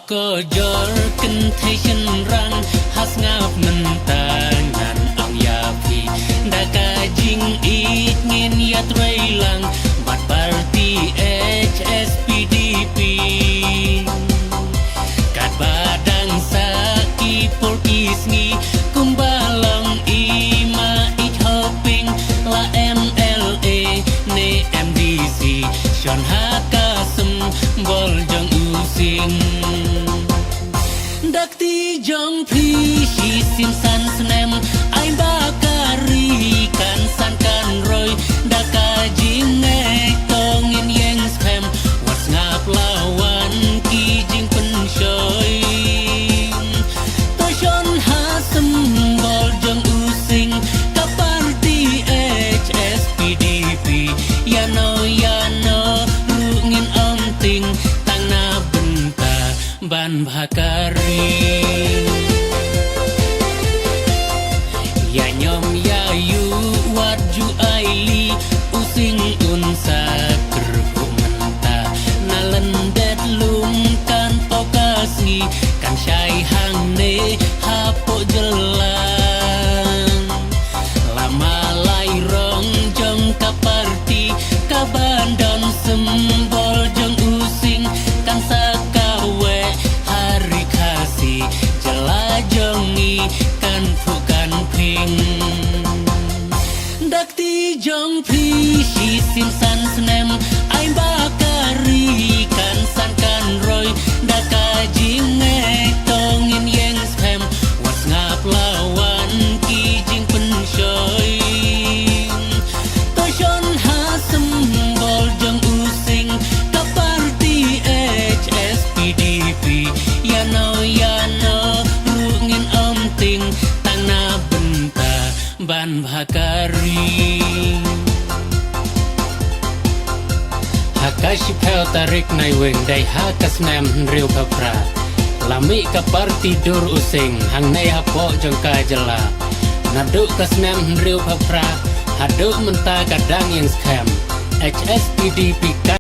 có gió kinh thấy chân răng hát ngáp mình ta ngàn ông ya phi đã cả jing ít nghiên ya tray lang bat party HSPDP kat badang saki polkis ngi kumbalang ima ich hoping la MLA ne MDC Sean Hakasem bol jong using dakti jong phi shi sim san snem ai bakari kan san kan roy daka jing ngai tong in yang spam what's ngap lawan ki jing pen shoy to Sean Hakasem bol jong using ka party HSPDP ya no rungin omting tang na benta ban bhakari ya nyom ya yu wat ju aili using unsa kerhu menta nalan det lum kan pokas ni kan syai hang ne hapo jelang lama lai rong jong ka party ka bandon sembol jong using kan sakawe hari kasih jelajongi kan bukan ping dakti jong phi shi sim san snem ai bakari kan san kan roy daka jing ngai tong in yang spam what's ngap lawan ki jing pen shoy to Sean Hakasem bol jong using ka party HSPDP ya no rungin omting tang na benta ban bhakari Hakashi pel tarik nai weng dai hakas nem riu kapra lami ka party dur using hang nei hapo jong ka jela naduk kas nem riu kapra haduk menta kadang yang scam HSPDP